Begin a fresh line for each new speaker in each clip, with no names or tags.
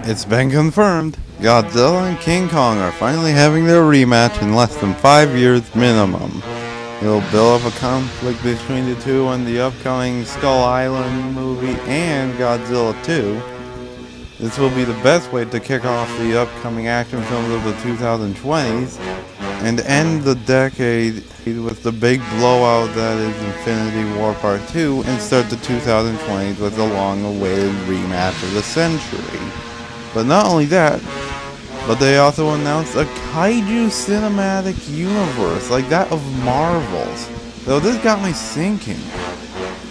It's been confirmed. Godzilla and King Kong are finally having their rematch in less than 5 years minimum. It'll build up a conflict between the two in the upcoming Skull Island movie and Godzilla 2. This will be the best way to kick off the upcoming action films of the 2020s and end the decade with the big blowout that is Infinity War Part 2 and start the 2020s with the long-awaited rematch of the century. But not only that, but they also announced a Kaiju Cinematic Universe, like that of Marvel's. Though this got me thinking,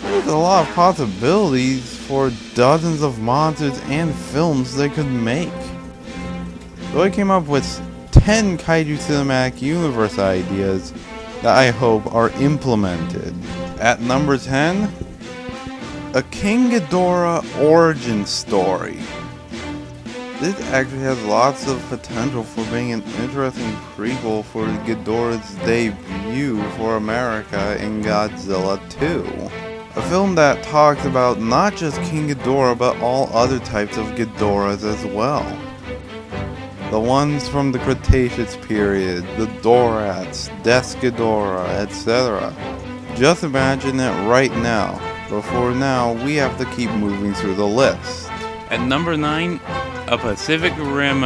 there's a lot of possibilities for dozens of monsters and films they could make. So I came up with 10 Kaiju Cinematic Universe ideas that I hope are implemented. At number 10, a King Ghidorah origin story. This actually has lots of potential for being an interesting prequel for Ghidorah's debut for America in Godzilla 2. A film that talks about not just King Ghidorah but all other types of Ghidorahs as well. The ones from the Cretaceous period, the Dorats, Death Ghidorah, etc. Just imagine it right now, but for now we have to keep moving through the list.
At number 9, a Pacific Rim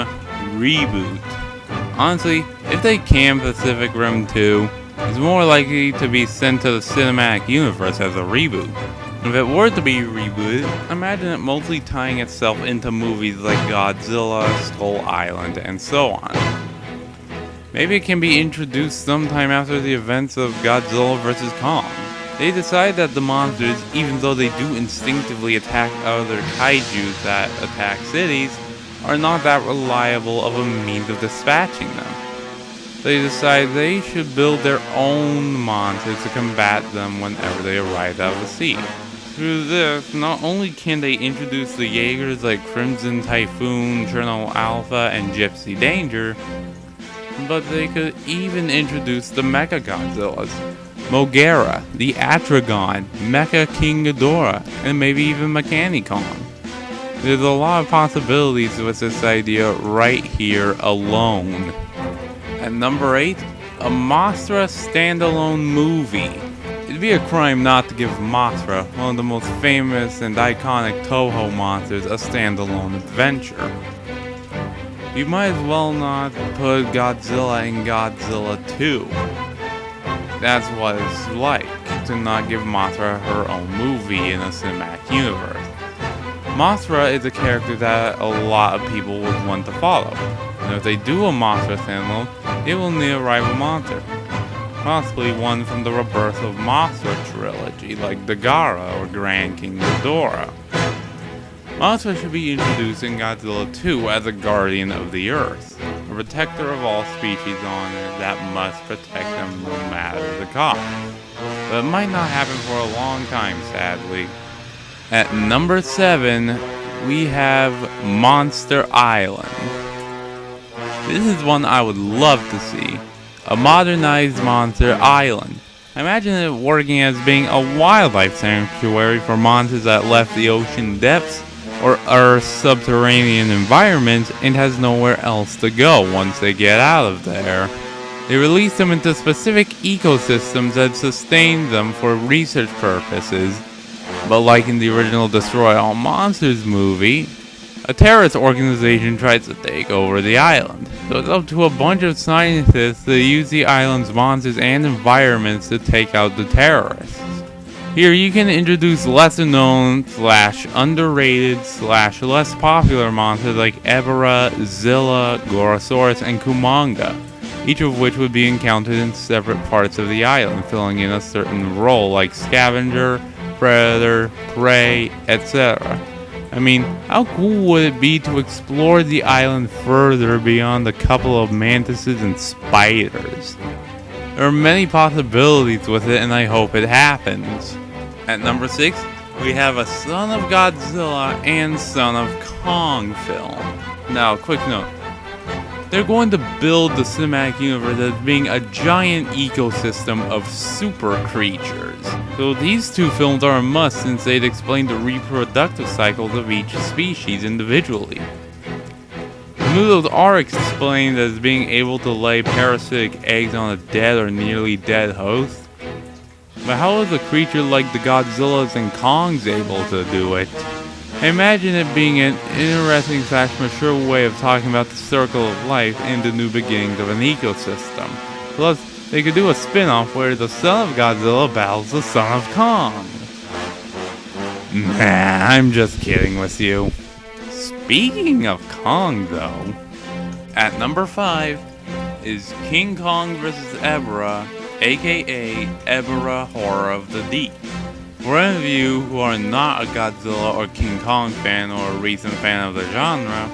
reboot. Honestly, if they can Pacific Rim 2, it's more likely to be sent to the cinematic universe as a reboot. If it were to be rebooted, imagine it mostly tying itself into movies like Godzilla, Skull Island, and so on. Maybe it can be introduced sometime after the events of Godzilla vs. Kong. They decide that the monsters, even though they do instinctively attack other kaijus that attack cities, are not that reliable of a means of dispatching them. They decide they should build their own monsters to combat them whenever they arrive out of the sea. Through this, not only can they introduce the Jaegers like Crimson Typhoon, Cherno Alpha, and Gypsy Danger, but they could even introduce the Mecha Godzillas, Mothra, the Atragon, Mecha King Ghidorah, and maybe even Mechanicon. There's a lot of possibilities with this idea right here alone. At number 8, a Mothra standalone movie. It'd be a crime not to give Mothra, one of the most famous and iconic Toho monsters, a standalone adventure. You might as well not put Godzilla in Godzilla 2. That's what it's like to not give Mothra her own movie in a cinematic universe. Mothra is a character that a lot of people would want to follow, and if they do a Mothra standalone, they will need a rival monster. Possibly one from the Rebirth of Mothra trilogy, like Ghidorah or Grand King Ghidorah. Mothra should be introduced in Godzilla 2 as a guardian of the Earth, a protector of all species on it that must protect them no matter the cost. But it might not happen for a long time, sadly. At number 7, we have Monster Island. This is one I would love to see. A modernized Monster Island. Imagine it working as being a wildlife sanctuary for monsters that left the ocean depths or Earth's subterranean environments and has nowhere else to go once they get out of there. They release them into specific ecosystems that sustain them for research purposes, but like in the original Destroy All Monsters movie, a terrorist organization tries to take over the island. So it's up to a bunch of scientists to use the island's monsters and environments to take out the terrorists. Here you can introduce lesser known / underrated / less popular monsters like Ebirah, Zilla, Gorosaurus, and Kumanga, each of which would be encountered in separate parts of the island, filling in a certain role like scavenger, predator, prey, etc. I mean, how cool would it be to explore the island further beyond a couple of mantises and spiders? There are many possibilities with it, and I hope it happens. At number 6, we have a Son of Godzilla and Son of Kong film. Now, quick note. They're going to build the cinematic universe as being a giant ecosystem of super creatures. So these two films are a must since they'd explain the reproductive cycles of each species individually. noodles are explained as being able to lay parasitic eggs on a dead or nearly dead host. But how is a creature like the Godzillas and Kongs able to do it? I imagine it being an interesting / mature way of talking about the circle of life and the new beginnings of an ecosystem. Plus, they could do a spin-off where the son of Godzilla battles the son of Kong. Nah, I'm just kidding with you. Speaking of Kong though, at number 5 is King Kong vs. Ebirah, aka Ebirah Horror of the Deep. For any of you who are not a Godzilla or King Kong fan or a recent fan of the genre,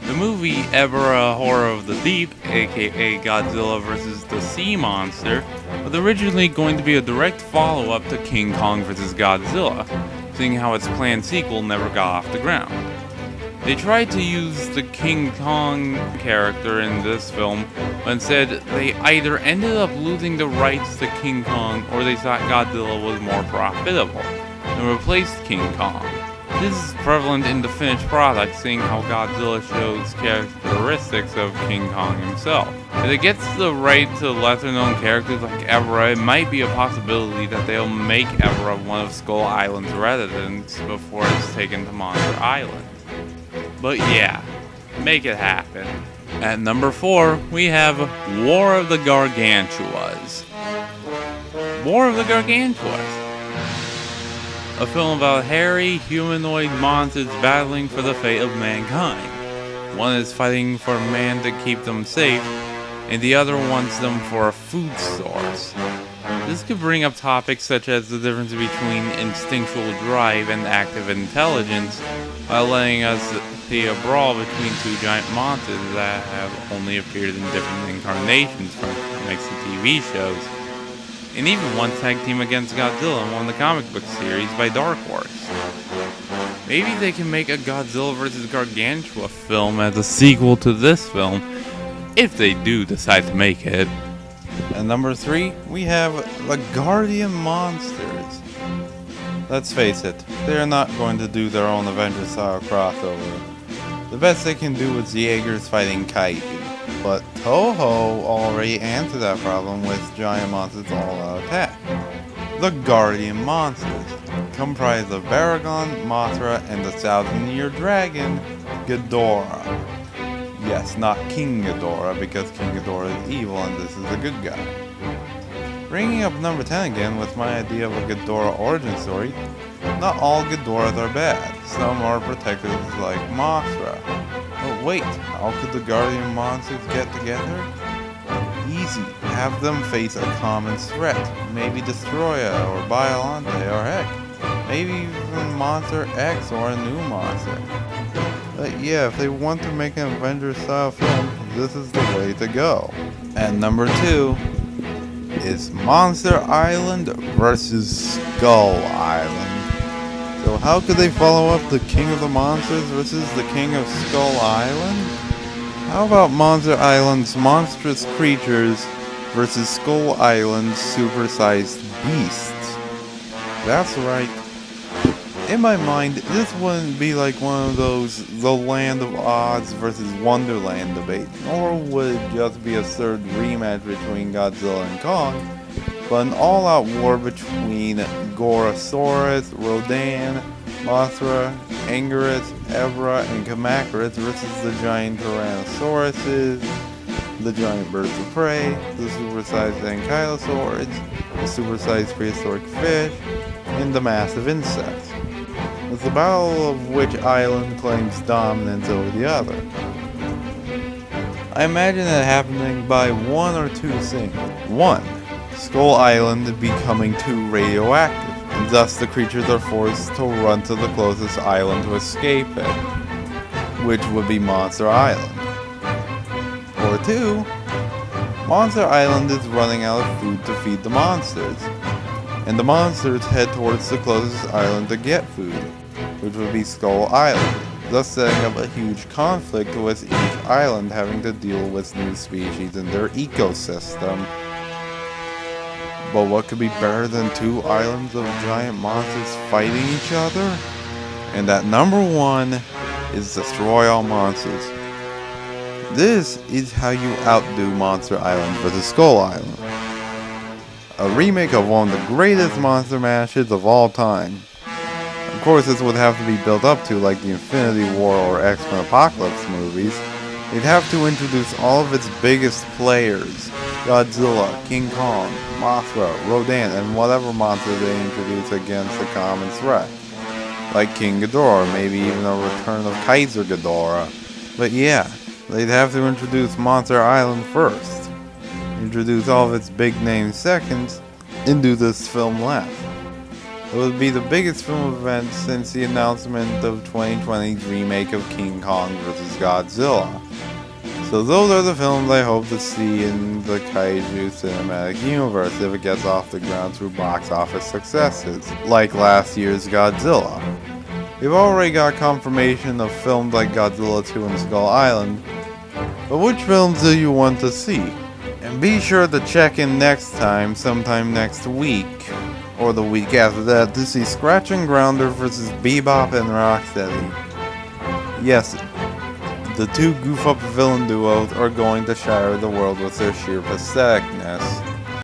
the movie Ebirah Horror of the Deep, aka Godzilla vs. the Sea Monster, was originally going to be a direct follow-up to King Kong vs. Godzilla, seeing how its planned sequel never got off the ground. They tried to use the King Kong character in this film, but instead they either ended up losing the rights to King Kong or they thought Godzilla was more profitable and replaced King Kong. This is prevalent in the finished product, seeing how Godzilla shows characteristics of King Kong himself. If it gets the right to lesser known characters like Ebirah, it might be a possibility that they'll make Ebirah one of Skull Island's residents before it's taken to Monster Island. But yeah, make it happen. At number 4, we have War of the Gargantuas. War of the Gargantuas. A film about hairy, humanoid monsters battling for the fate of mankind. One is fighting for man to keep them safe, and the other wants them for a food source. This could bring up topics such as the difference between instinctual drive and active intelligence, while letting us see a brawl between two giant monsters that have only appeared in different incarnations from comics to TV shows, and even one tag team against Godzilla in one of the comic book series by Dark Horse. Maybe they can make a Godzilla vs. Gargantua film as a sequel to this film, if they do decide to make it.
At number 3, we have the Guardian Monsters. Let's face it, they're not going to do their own Avengers-style crossover. The best they can do is Jaegers fighting Kaiju, but Toho already answered that problem with giant monsters all-out attack. The Guardian Monsters, comprised of Baragon, Mothra, and the 1,000-year dragon, Ghidorah. Yes, not King Ghidorah, because King Ghidorah is evil and this is a good guy. Bringing up number 10 again with my idea of a Ghidorah origin story, not all Ghidorahs are bad. Some are protectors like Mothra. But wait, how could the Guardian Monsters get together? Easy, have them face a common threat. Maybe Destroya or Biolante or heck, maybe even Monster X or a new monster. But yeah, if they want to make an Avengers-style film, this is the way to go. At number 2 is Monster Island vs. Skull Island. So how could they follow up the King of the Monsters versus the King of Skull Island? How about Monster Island's monstrous creatures versus Skull Island's supersized beasts? That's right. In my mind, this wouldn't be like one of those The Land of Oz versus Wonderland debate, nor would it just be a third rematch between Godzilla and Kong, but an all-out war between Gorosaurus, Rodan, Mothra, Anguirus, Ebirah, and Kamacuras versus the giant Tyrannosauruses, the giant birds of prey, the supersized ankylosaurs, the supersized prehistoric fish, and the massive insects. It's the battle of which island claims dominance over the other. I imagine it happening by one or two things. 1. Skull Island becoming too radioactive, and thus the creatures are forced to run to the closest island to escape it, which would be Monster Island. Or 2. Monster Island is running out of food to feed the monsters, and the monsters head towards the closest island to get food, which would be Skull Island, thus setting up a huge conflict with each island having to deal with new species in their ecosystem. But what could be better than 2 islands of giant monsters fighting each other? And at number 1 is Destroy All Monsters. This is how you outdo Monster Island vs. Skull Island. A remake of one of the greatest monster mashes of all time. Of course, this would have to be built up to like the Infinity War or X-Men Apocalypse movies. They'd have to introduce all of its biggest players. Godzilla, King Kong, Mothra, Rodan, and whatever monster they introduce against the common threat. Like King Ghidorah, maybe even a return of Kaiju Ghidorah. But yeah, they'd have to introduce Monster Island first. Introduce all of its big names second, and do this film last. It would be the biggest film event since the announcement of 2020's remake of King Kong vs. Godzilla. So those are the films I hope to see in the Kaiju Cinematic Universe if it gets off the ground through box office successes, like last year's Godzilla. We've already got confirmation of films like Godzilla 2 and Skull Island, but which films do you want to see? And be sure to check in next time, sometime next week, or the week after that, to see Scratch and Grounder vs. Bebop and Rocksteady. Yes, the two goof-up villain duos are going to shatter the world with their sheer patheticness.